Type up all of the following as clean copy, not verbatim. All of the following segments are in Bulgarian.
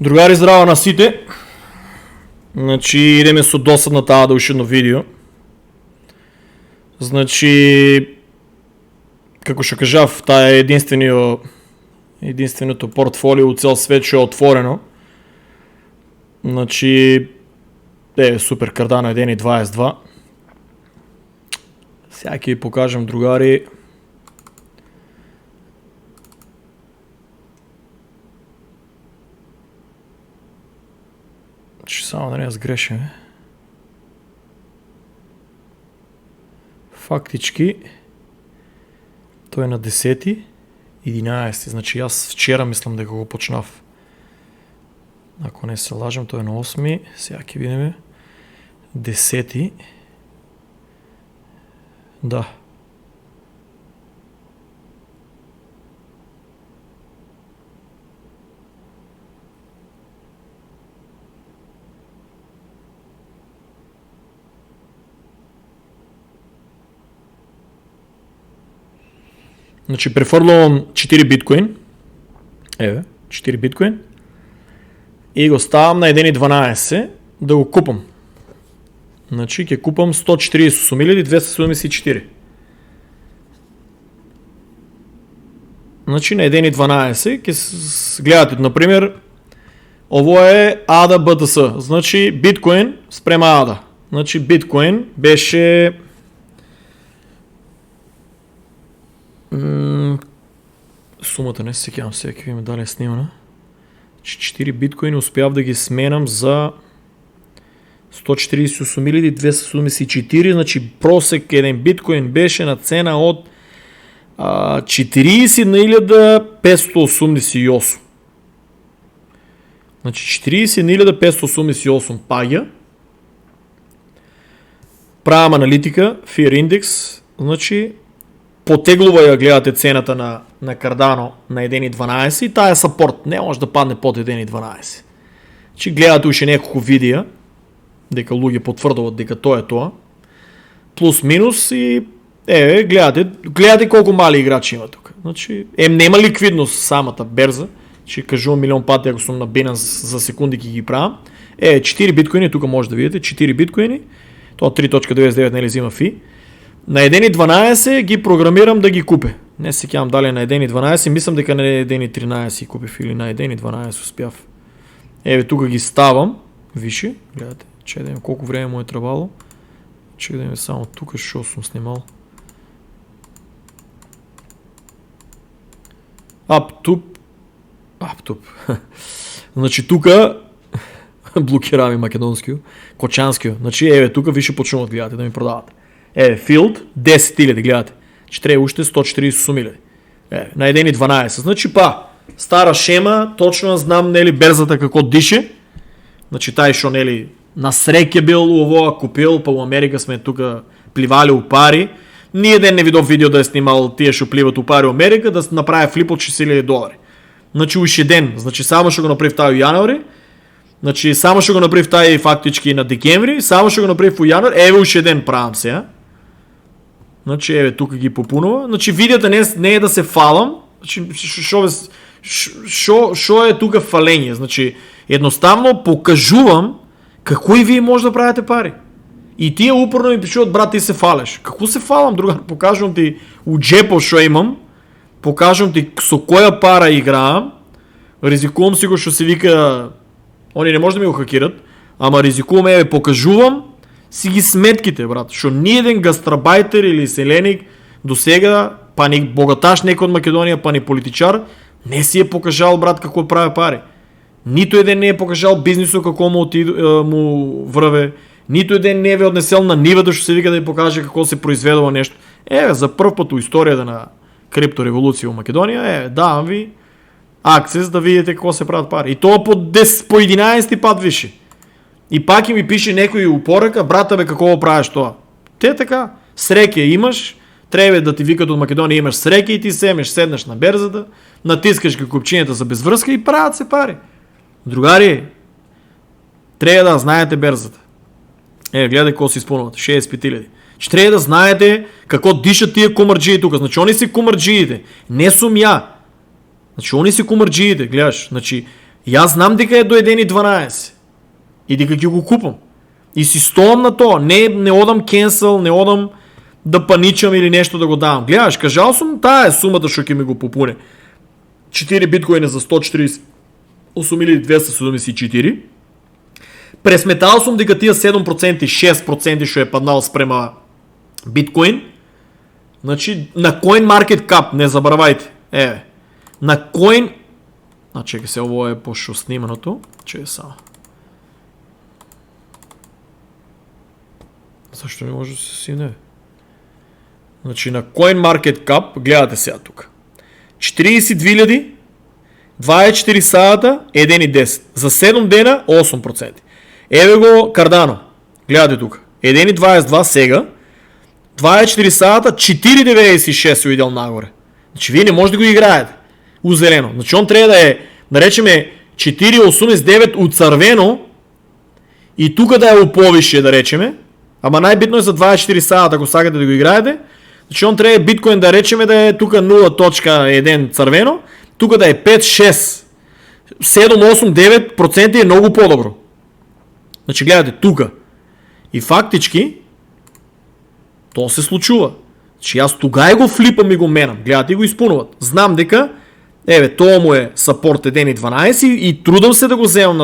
Другари, здраво на сите. Значи идеме со досадна таа да ушедно видео. Значи, како што кажав, таа е единственото портфолио у цел свет што е отворено. Значи, супер Cardano 1.22. Сега ќе ви покажам, другари. Че само да не сгрешим. Фактички той е на 10, 11, значи аз вчера мислам дека го почнав. Ако не се лажам, той е на 8, сега ќе видиме 10. Да. Значи префрлувам 4 биткоин. 4 биткоин. И го ставам на 1.12 да го купам. Значи ќе купам 148.274. Значи на 1.12 ќе гледате, например, ово е ADA BTC. Значи биткоин спрема ADA. Значи биткоин беше сумата не се сеќавам сега, ќе видиме дали е снимана. 4 биткоини успяв да ги сменам за 148.274, значи просек еден биткоин беше на цена од 40.588. Значи 40.588 паѓа. Правам аналитика, Fear Index, значи потеглува ја гледате цената на Cardano на 1.12 и таа е сапорт, не може да падне под 1.12. Значи гледате уште неколку видеа, дека луѓе потврдуват дека тоа е тоа. Плюс минус и гледате колку мали играчи има тука. Значи нема ликвидност самата берза. Значи кажувам милион пати ако сум на Binance за секунди ќе ги правам. 4 биткоини, тука може да видите, 4 биткоини. Тоа 3.99 нели взима фи. На 1.12 ги програмирам да ги купе. Не се сеќавам дали на 1.12, мислам дека на 1.13 купив или на 1.12 успяв. Тука ги ставам, више, гледате, че да видим колку време му е требало. Че да видим само тука што сум снимал. Аптуп. Значи тука блокирам и македонскио, кочанскио. Значи тука више почнуват гледате да ми продават. Field 10.000, гледате. Че треба уште 148.000. На 1.12. Значи стара шема, точно знам нели берзата како дише. Значи тај шо нели на среќа бил ово купил, па у Америка сме тука пливали у пари. Ние ден не видов видео да е снимал тие шо пливат у пари у Америка, да направи флип од $6000. Значи уште ден, значи само што го направив тај у јануари. Значи само што го направив тај фактички на декември, само што го направив у јануари, уште ден правам сега. Значи тука ги попунува. Значи видеото не е да се фалам. Значи шо е тука фалење? Значи едноставно покажувам како и вие може да правите пари. И тие упорно ми пишуват, брат, ти се фалеш. Како се фалам, другар? Покажувам ти у джепо шо имам. Покажувам ти со која пара играам. Ризикувам си го што се вика, они не може да ми го хакират, ама ризикувам, покажувам си ги сметките, брат. Шо ниеден гастрабајтер или селеник до сега, па ни богаташ некој од Македонија, па ни политичар, не си е покажал, брат, како прави пари. Нито еден не е покажал бизнисот како му врве, нито еден не е однесел на нивата што се вика да ја покаже како се произведува нешто. За прв пат у историјата на криптореволуција во Македонија, давам ви акцес да видите како се прават пари. И тоа по 11 пат више. И пак ми пише некој упорака, брата како го правиш тоа. Те така, среќа имаш, треба да ти викат од Македонија имаш среќа и ти седнеш на берзата, натискаш ги копчињата за безврска и прават се пари. Другари, треба да знаете берзата. Гледај како се исполнуват, 65.000. Че треба да знаете како дишат тие комарџии тука. Значи они се комарџиите, не сум ја. Значи они се комарџиите, гледаш. Значи И аз знам дека е до 1.12. И дека ќе го купам. И си стоам на то. Не одам cancel, не одам да паничам или нещо да го давам. Гледаш, кажал съм, тая е сумата, што ќе ми го попуне. 4 биткоина за 148.274. Пресметал съм дека тия 7% и 6% што е паднал спрема биткоин. Значи, на CoinMarketCap, не забравяйте. На Coin... чекай се, ово е по-шо сниманото. Че само. Защо не може да се сине? Значи на CoinMarketCap, гледате сега тук. 42 24 сата, 1.10. За 7 дена, 8%. Еве го Cardano. Гледате тук. 1.22 сега. 24 сата, 4.96 се видял нагоре. Значи вие не може да го играете. Узелено. Значи он трябва да е, да речеме, 4.89 от цървено и тук да е оповише, да речеме. Ама най-битно е за 24 сата, ако сагате да го играете. Значи он трябва биткоин да речеме да е тук 0.1 цървено, тук да е 5, 6, 7, 8, 9% е много по-добро. Значи гледате тук. И фактички то се случува. Значи аз тогава го флипам и го менам. Гледате и го изпълнуват. Знам дека това му е саппорт 1.12 и трудам се да го вземам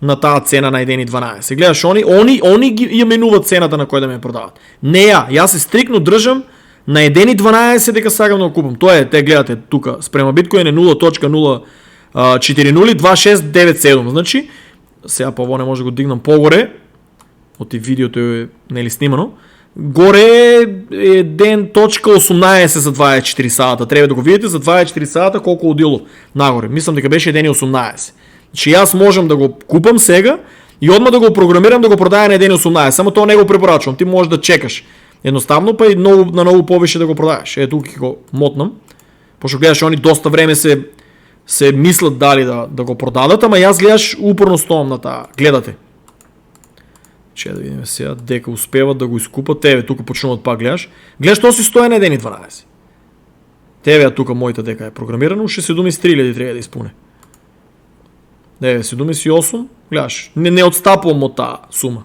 на тази цена на 1.12. Гледаш, они ги именуват цената на кой да ме продават. Не я. И аз се стрикно дръжам на 1.12 дека сагам да го купам. То е, те гледате тук, спрема биткоин е 0.0402697. Значи, сега по-во не може да го дигнам по-горе. От и видеото е нели снимано. Горе е 1.18 за 24 сата. Трябва да го видите за 24 сата колко отдело нагоре. Мислям дека беше 1.18. Значи аз можем да го купам сега и отма да го програмирам да го продая на 1.18. Само то не го препоръчвам. Ти можеш да чекаш. Едноставно па и на много повече да го продаваш. Тук го мотнам. Пошто гледаш, они доста време се мислят дали да го продадат, ама аз гледаш упорно стоям на тази. Гледате. Че да видим сега, дека успеват да го изкупат. Тук почнуват пак гледаш. Гледаш, то си стоя на 1.12. Тук моята дека е програмирано, ще се думи с 3000 трябва да изпълне. Се думи си 8, гледаш. Не отстапвам от тази сума.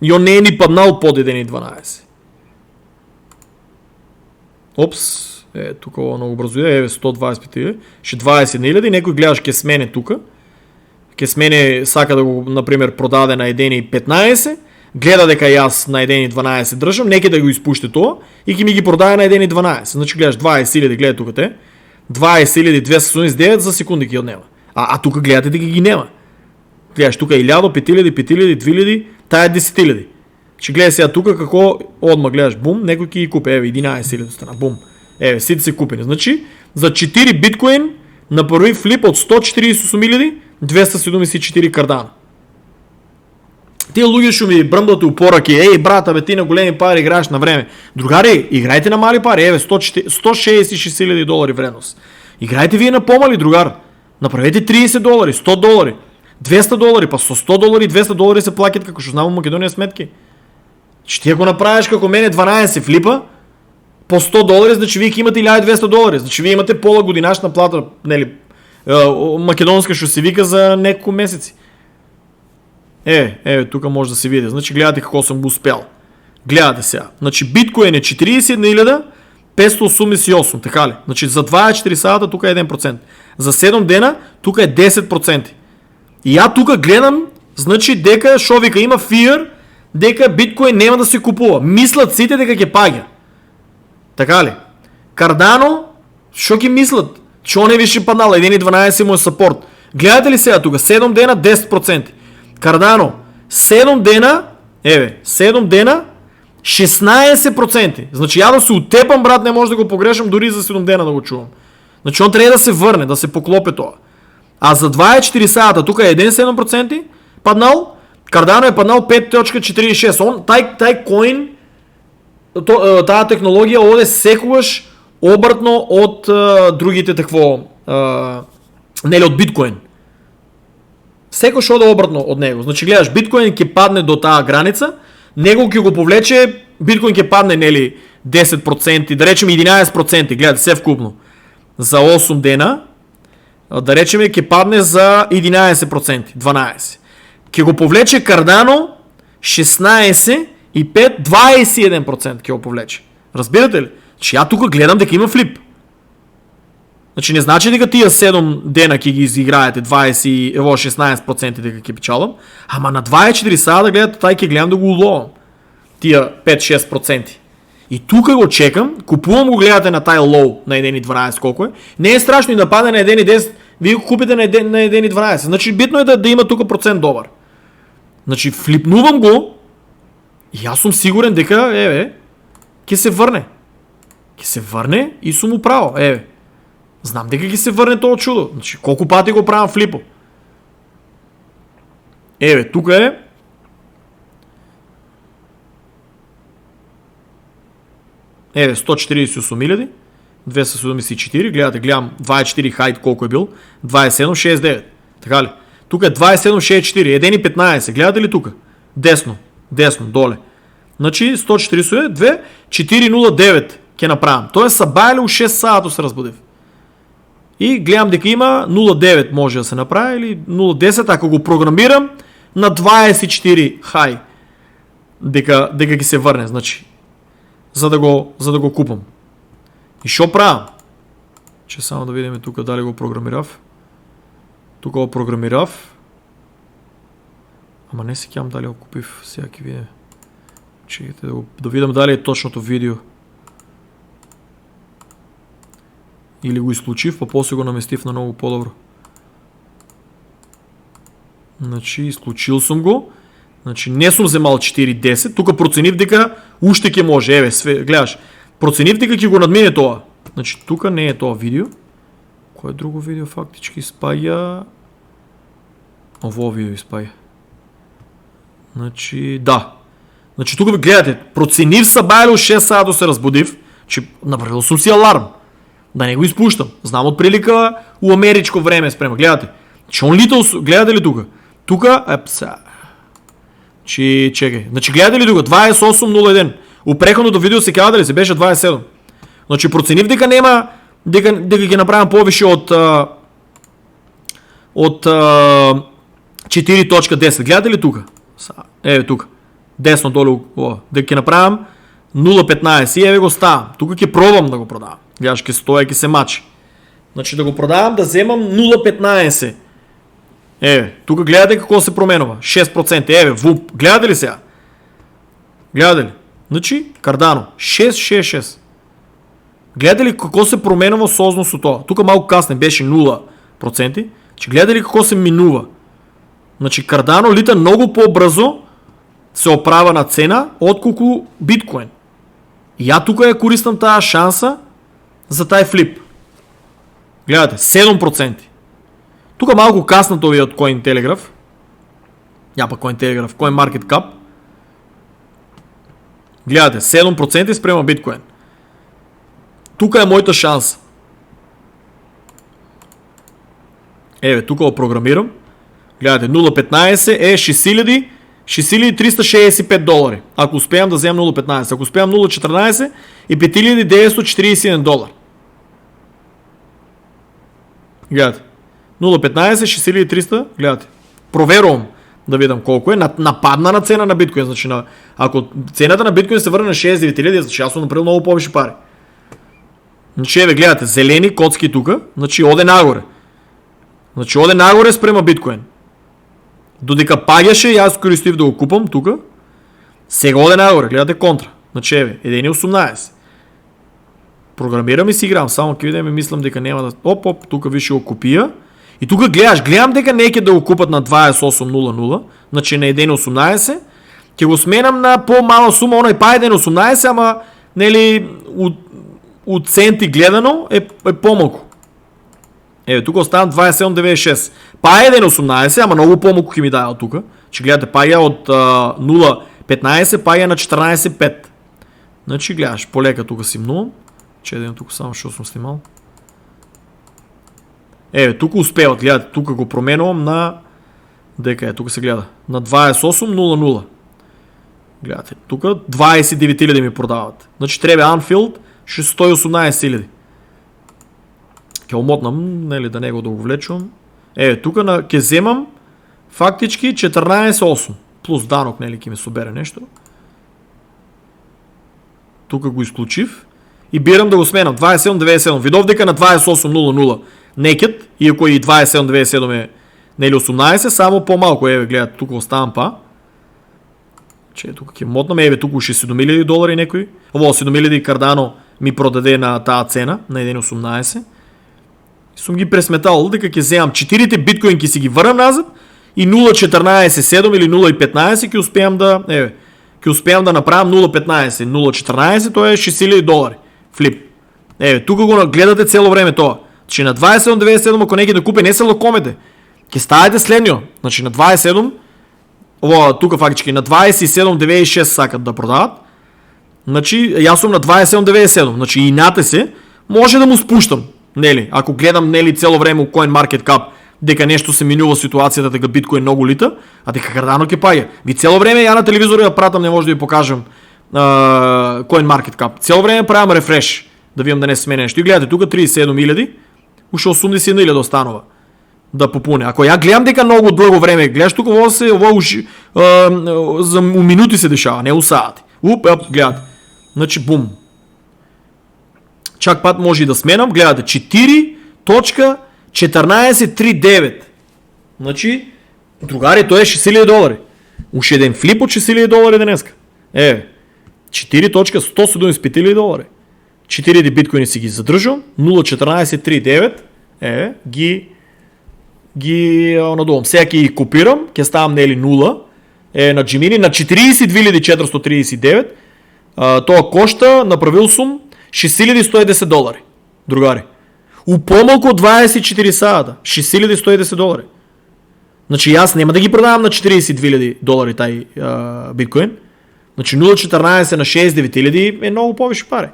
И он не е ни паднал под 1.12. Опс. Тук много бързо е. 125 ще 20 000. Некой гледаш ке смене тук. Ке смене сака да го, например, продаде на 1.15. Гледа дека и аз на 1.12 дръжам. Неке да го изпуще това. И ке ми ги продае на 1.12. Значи гледаш 20 000. Гледа тук те. 20 279 за секунди ги отнема. А тук гледате дека ги нема. Гледаш тук 1000, 5000, 5000, 2000. Тая е 10 000. Ще гледай сега тук какво отма гледаш. Бум. Некой ки ги купи. 11 000 стана. Бум. Сите са купени. Значи, за 4 биткоин на първи флип от 148 274 Cardano. Тия луги ще ми бръмбат упораки. Брата, ти на големи пари играеш на време. Другари, играйте на мали пари. $166 000 вредност. Играйте вие на по-мали, другар. Направете $30, $100, $200, па с $100 $200 се плакат, како ще знам в Македония сметки. Ще ти го направиш како мене 12 флипа, по $100, значи вие имате $1200. Значи вие имате пола годинашна плата, нели, македонска ще се вика за няколко месеци. Тук може да се види. Значи гледате какво съм го успял. Гледате сега. Значи биткоин е 41.588, така ли? Значи за 24 сата тук е 1%. За 7 дена тук е 10%. И я тук гледам, значи дека шовика има fear, дека биткоин няма да се купува. Мислят сите дека ќе паѓа. Така ли? Cardano, шо ги мислят? Чо не више паднал? 1.12 му е саппорт. Гледате ли сега тук? 7 дена 10%. Cardano, 7 дена, 7 дена 16%. Значи я да се оттепам, брат, не може да го погрешам дори за 7 дена да го чувам. Значи он трябва да се върне, да се поклопе това. А за 24 сата тук е 1,7% паднал. Cardano е паднал 5.46. Тай коин, тая технология оде секогаш обратно от другите такво, нели от биткоин. Секогаш оде обратно от него. Значи гледаш, биткоин ќе падне до тая граница, него ќе го повлече, биткоин ќе падне нели 10%, да речем 11%, гледате се вкупно. За 8 дена, да речем, ке падне за 11%, 12%. Ке го повлече Cardano 16 и 5, 21% ке го повлече. Разбирате ли? Че я тук гледам дека има флип. Значи не значи дека тия 7 дена ке ги изиграете 16% дека ке печалам, ама на 24 сега да гледате, тай ке гледам да го уловам. Тия 5-6%. И тук го чекам, купувам го, гледате на тай лоу на 1.12 колко е. Не е страшно и да падне на 1.10, вие го купите на 1.12. Значи битно е да има тук процент добър. Значи флипнувам го и аз съм сигурен дека, ке се върне. Ке се върне и съм му право, знам дека ке се върне това чудо. Значи колко пъти го правям флипо. Тук е. Еве, 148 274, гледам 24 хайт колко е бил, 2769, така ли? Тук е 2764, 1.15, гледате ли тук? Десно, доле. Значи 142, 409 ке направим. Тоест са баяли у 6 саато се разбудив. И гледам дека има 0.9 може да се направи или 0.10, ако го програмирам на 24 хай, дека ги се върне, значи. За да го купам. И шо правя? Че само да видим тук дали го програмирав. Тук го програмирав. Ама не се кям дали го купив. Сега ки видим. Чекайте да видим дали е точното видео. Или го изключив, па после го наместив на много по-добро. Значи изключил съм го. Значи не съм вземал 4.10, тук проценив дека уште ке може, гледаш, проценив дека ке го надмине това. Значи тук не е това видео. Кое друго видео фактически спая? Ово видео изпая. Значи да. Значи тук ви гледате, проценив са баяли от 6 сада се разбудив, че направил съм си аларм. Да не го изпущам. Знам от прилика у америчко време спрема. Гледате. Чон Литъл, гледате ли тук? Тук чекай. Значи гледате ли тук? 28.01. У преходното видео се казва дали се беше 27. Значи проценив дека нема дека ги направим повише от 4.10. Гледате ли тук? Тук. Десно долу. Дека ги направим 0.15 и го ставам. Тук ке пробвам да го продавам. Гледаш, ке стоя и ке се мачи. Значи да го продавам, да вземам 0.15. Тук гледате какво се променува. 6%. ВУП. Гледате ли сега? Гледате ли? Значи, Cardano. 6.66. Гледате ли какво се променува с озност от това? Тук малко касне беше 0%. Че гледате ли какво се минува? Значи, Cardano лита много по-бързо се оправя на цена, отколко биткоин. И я тук я користам тази шанса за taj флип. Гледате, 7%. Тук малко каснато ви от Cointelegraph. Cointelegraph, CoinMarketCap. Гледате, 7% спрема биткоин. Тук е моята шанса. Тук го програмирам. Гледате, 0.15 е 6365 долари. Ако успеем да вземем 0.15. Ако успеем 0.14 е 5941 долара. Гледате. 0.15, 6300, гледате. Проверувам да видам колко е. Нападна на цена на биткоин. Значи, ако цената на биткоин се върне на 6900, значи аз съм направил много повече пари. Значи, гледате, зелени коцки тук, значи оде нагоре. Значи оде нагоре спрема биткоин. Додека пагяше и аз користив да го купам тук. Сега оде нагоре, гледате контра. Значи 1.18. Програмирам и си играм. Само ке видим и мислям дека няма да... тук виж го купия. И тук гледам дека неке да го купат на 28.00, значи на 1.18. Ке го сменам на по-мала сума, оно и па 1.18, ама нели от центи гледано е по-малко. Тук оставам 27.96. Па 1.18, ама много по-малко ке ми дава тук. Че гледате, пая от 0.15, пая на 14.5. Значи гледаш, полека тук си мнувам. Че тук само, що съм снимал. Тук успеват, гледате, тук го променвам на... Дека тук се гледа. На 28.00. Гледате, тук 29 000 ми продават. Значи трябва Anfield 118 000. Ке омотнам, нели, да не го увлечувам. Тука ке вземам фактички 14,8. Плюс данок, нели, ке ми собере нещо. Тука го изключив. И бирам да го сменам. 27,97. Видов дека на 28,00 naked. И ако и 27,97 е, нели, 18, само по-малко. Гледате, тук оставам па. Че тук ке мотнам. Тук уши $7,000 некои. Ово, $7,000 Cardano ми продаде на тази цена, на 1,18. И съм ги пресметал, дека ке вземам 4 биткоин, ке си ги върнам назад и 0,14,7 или 0,15 ке успеям да... ке успеям да направям 0,15, 0,14, то е $6,000. Флип. Тук го гледате цяло време това. Значи на 27,97, ако неки да купи, не се лакомете. Ке ставате следния. Значи на 27, тук фактически на 27,96 сакат да продават. Значи аз съм на 27,97. Значи инате се, може да му спущам. Нели, ако гледам, нели, цяло време у CoinMarketCap, дека нещо се минува ситуацията, дека биткоин много лита, а дека Cardano ке паѓа. Ви цяло време я на телевизора я пратам, не може да ви покажам CoinMarketCap. Цяло време правям рефреш, да видам да не сменя нещо. И гледате, тук 37,000, ушо 81,000 останува да попуне. Ако я гледам дека много дълго време гледаш, тук за минути се дешава, не у сати. Гледате. Значи бум. Чак пат може и да сменам. Гледате 4.1439. Значи, другари, то е $6,000. Уж един флип от $6,000 днеска. 4.175,000. 4 биткоини си ги задържам. 0.1439. Ги надувам. Сега ги копирам. Ке ставам нели 0. На Gemini на 42,439. Това коща, направил съм $6,110. Другари. У по-малко от 24 сада. $6,110. Значи аз няма да ги продавам на $42,000 тай биткоин. Значи 0.14 на 6,9 е много повече пари.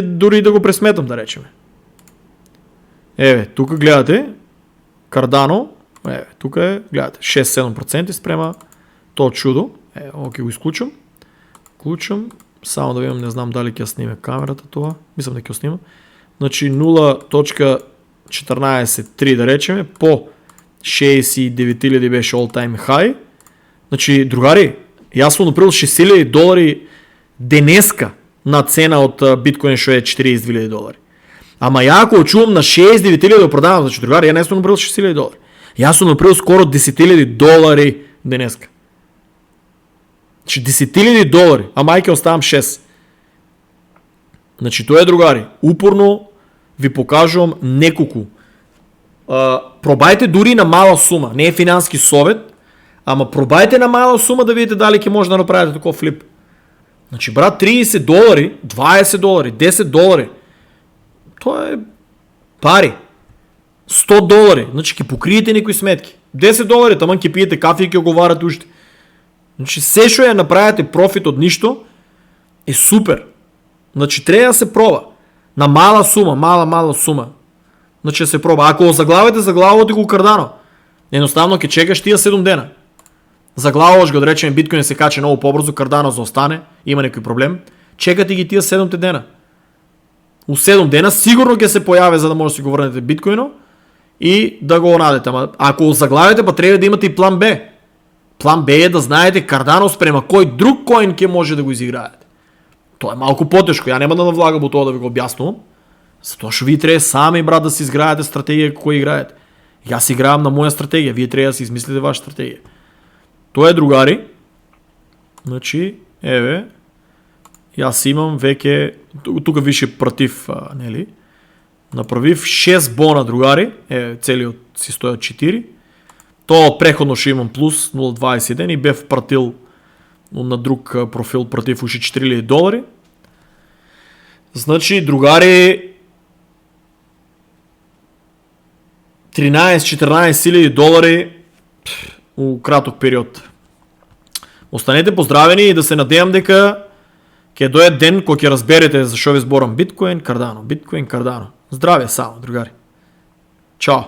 Дори да го пресметам, да речем. Тук гледате Cardano. Тук е, гледате, 6-7% спрема то чудо. Окей, го изключвам. Само да видим, не знам дали ке сниме камерата това. Мислям да ке снима. Значи 0.143 да речеме по 69,000 беше all time high. Значи, другари, аз съм направил $6,000 денеска на цена от биткоин, що е $42,000. Ама я ако чувам на 6,9,000 да продавам, значи, другари, я не съм направил $6,000. Аз съм направил скоро $10,000 денеска. Значи $10,000, а майке оставам 6. Значи, то е, другари, упорно ви покажувам неколко. Пробайте дори на мала сума, не е финански совет, ама пробайте на мала сума да видите дали ке може да направите такова флип. Значи, брат, $30, $20, $10, то е пари. $100, значи ке покриете някои сметки. $10, таман ке пиете кафе и ке оговарате още. Значи, все шо я направите профит от нищо е супер. Значи, трябва да се проба. На мала сума, мала сума. Значи, да се проба. Ако заглавите го Cardano, едноставно ке чекаш тия 7 дена. Заглаваш го, да речем, биткоин се каче много по-бързо, Cardano заостане, има някой проблем. Чекате ги тия 7 дена. У 7 дена сигурно ке се появи, за да може да си го върнете биткоино и да го надете. Ако заглавите, па трябва да имате и план Б. План Б е да знаете Cardano спрема кой друг коин ке може да го изиграете. То е малко по-тежко. Я няма да навлагам от това да ви го обяснувам. Затова ще ви трябва сами, брат, да си изграете стратегия, кой играете. И аз играем на моя стратегия. Вие трябва да си измислите ваша стратегия. То е, другари. Значи, и аз имам веке, тук више против, нели? Направив 6 бона, другари. Целият си стоят 4. То преходно ще имам плюс 0.21 и бе впратил на друг профил против уши $4,000. Значи, другари, $13-14,000 у краток период. Останете поздравени и да се надеям дека ке дойде ден, кога ќе разберете защо ви зборам биткоин, Cardano. Здраве само, другари. Чао!